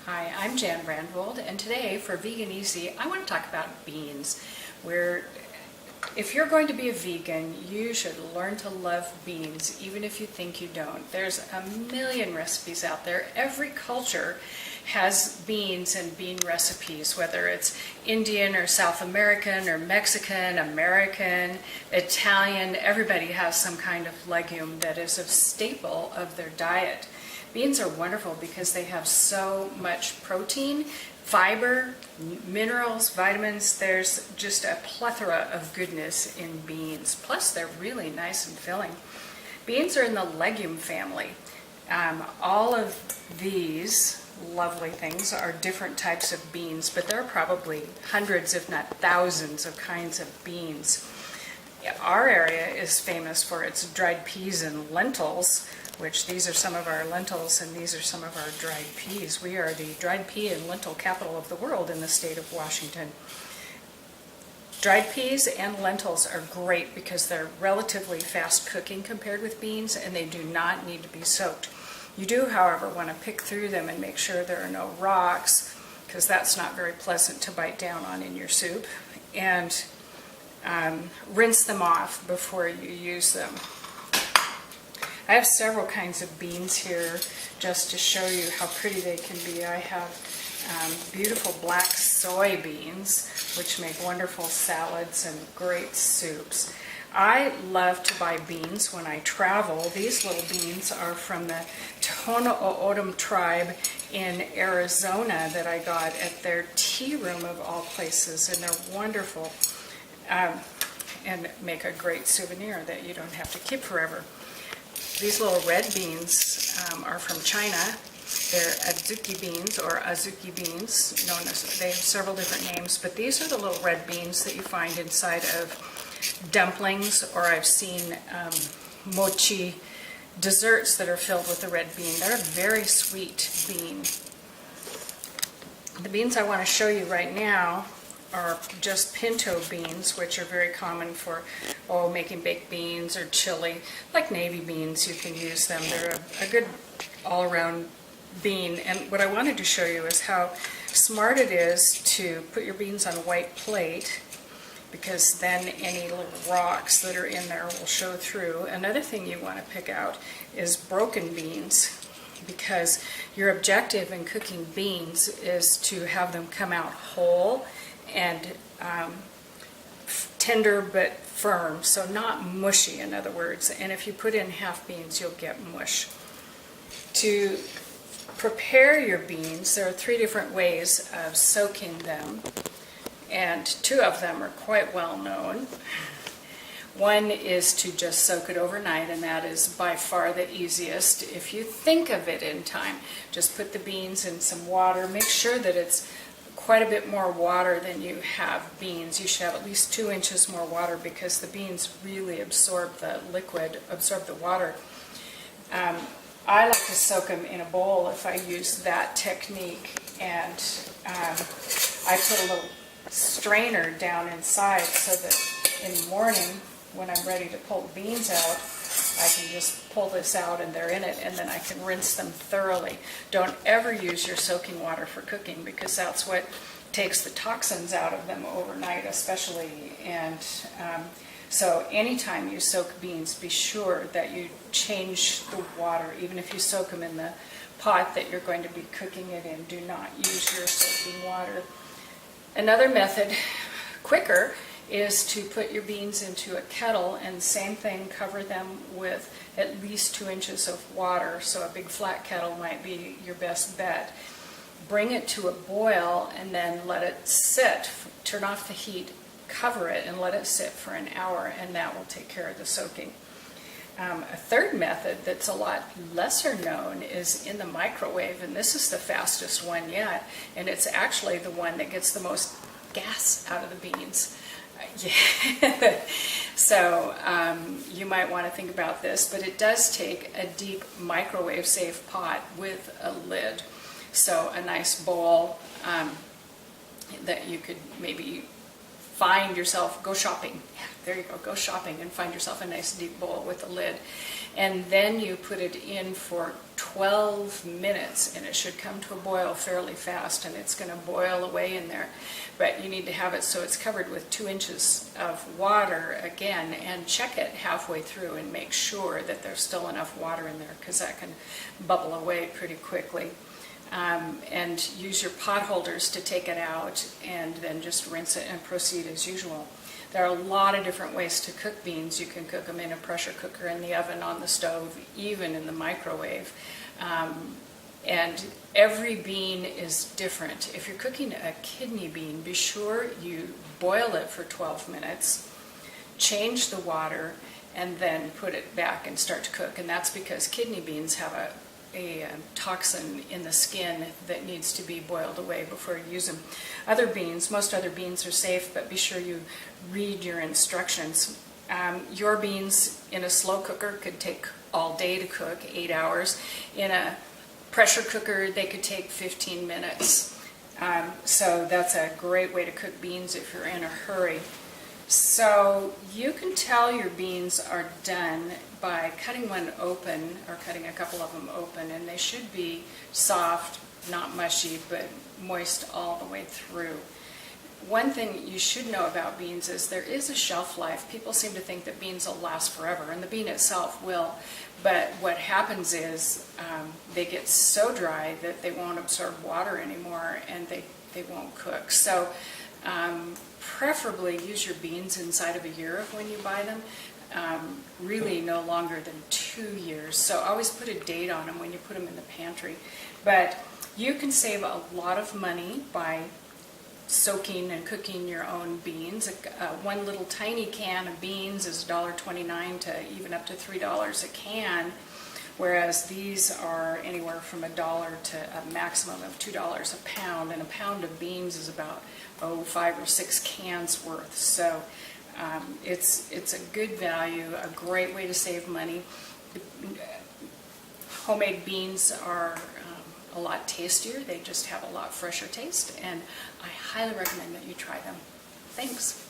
Hi, I'm Jan Brandvold, and today for Vegan Easy, I want to talk about beans. Where if you're going to be a vegan, you should learn to love beans, even if you think you don't. There's a million recipes out there. Every culture has beans and bean recipes, whether it's Indian or South American or Mexican, American, Italian. Everybody has some kind of legume that is a staple of their diet. Beans are wonderful because they have so much protein, fiber, minerals, vitamins. There's just a plethora of goodness in beans. Plus, they're really nice and filling. Beans are in the legume family. All of these lovely things are different types of beans, but there are probably hundreds, if not thousands, of kinds of beans. Our area is famous for its dried peas and lentils, which these are some of our lentils and these are some of our dried peas. We are the dried pea and lentil capital of the world in the state of Washington. Dried peas and lentils are great because they're relatively fast cooking compared with beans, and they do not need to be soaked. You do, however, want to pick through them and make sure there are no rocks, because that's not very pleasant to bite down on in your soup, and rinse them off before you use them. I have several kinds of beans here just to show you how pretty they can be. I have beautiful black soybeans, which make wonderful salads and great soups. I love to buy beans when I travel. These little beans are from the Tohono O'odham tribe in Arizona that I got at their tea room of all places, and they're wonderful and make a great souvenir that you don't have to keep forever. These little red beans are from China. They're adzuki beans or azuki beans, known as, they have several different names, but these are the little red beans that you find inside of dumplings, or I've seen mochi desserts that are filled with the red bean. They're a very sweet bean. The beans I want to show you right now are just pinto beans, which are very common for making baked beans or chili. Like navy beans, you can use them. They're a good all-around bean. And what I wanted to show you is how smart it is to put your beans on a white plate, because then any little rocks that are in there will show through. Another thing you want to pick out is broken beans, because your objective in cooking beans is to have them come out whole and tender but firm, so not mushy, in other words. And if you put in half beans, you'll get mush. To prepare your beans, there are 3 different ways of soaking them, and 2 of them are quite well known. One is to just soak it overnight, and that is by far the easiest. If you think of it in time, just put the beans in some water. Make sure that it's quite a bit more water than you have beans. You should have at least 2 inches more water, because the beans really absorb the liquid, absorb the water. I like to soak them in a bowl if I use that technique, and I put a little strainer down inside so that in the morning when I'm ready to pull the beans out, I can just pull this out and they're in it, and then I can rinse them thoroughly. Don't ever use your soaking water for cooking, because that's what takes the toxins out of them overnight especially. And so anytime you soak beans, be sure that you change the water. Even if you soak them in the pot that you're going to be cooking it in, do not use your soaking water. Another method, quicker, is to put your beans into a kettle, and same thing, cover them with at least 2 inches of water. So a big flat kettle might be your best bet. Bring it to a boil and then let it sit. Turn off the heat, cover it, and let it sit for an hour, and that will take care of the soaking. A third method that's a lot lesser known is in the microwave, and this is the fastest one yet, and it's actually the one that gets the most gas out of the beans. Yeah. So you might want to think about this, but it does take a deep microwave safe pot with a lid. So a nice bowl that you could maybe find yourself, go shopping. Yeah, there you go shopping and find yourself a nice deep bowl with a lid. And then you put it in for 12 minutes, and it should come to a boil fairly fast, and it's going to boil away in there. But you need to have it so it's covered with 2 inches of water again, and check it halfway through and make sure that there's still enough water in there, because that can bubble away pretty quickly. And use your pot holders to take it out, and then just rinse it and proceed as usual. There are a lot of different ways to cook beans. You can cook them in a pressure cooker, in the oven, on the stove, even in the microwave. And every bean is different. If you're cooking a kidney bean, be sure you boil it for 12 minutes, change the water, and then put it back and start to cook. And that's because kidney beans have a toxin in the skin that needs to be boiled away before you use them. Most other beans are safe, but be sure you read your instructions. Your beans in a slow cooker could take all day to cook, 8 hours. In a pressure cooker, they could take 15 minutes. So that's a great way to cook beans if you're in a hurry. So you can tell your beans are done by cutting one open, or cutting a couple of them open, and they should be soft, not mushy, but moist all the way through. One thing you should know about beans is there is a shelf life. People seem to think that beans will last forever, and the bean itself will, but what happens is they get so dry that they won't absorb water anymore, and they won't cook. So preferably use your beans inside of a year of when you buy them, really no longer than 2 years. So always put a date on them when you put them in the pantry. But you can save a lot of money by soaking and cooking your own beans. One little tiny can of beans is $1.29 to even up to $3 a can, whereas these are anywhere from $1 to a maximum of $2 a pound, and a pound of beans is about 5 or 6 cans worth. So it's a good value, a great way to save money. Homemade beans are a lot tastier. They just have a lot fresher taste, and I highly recommend that you try them. Thanks.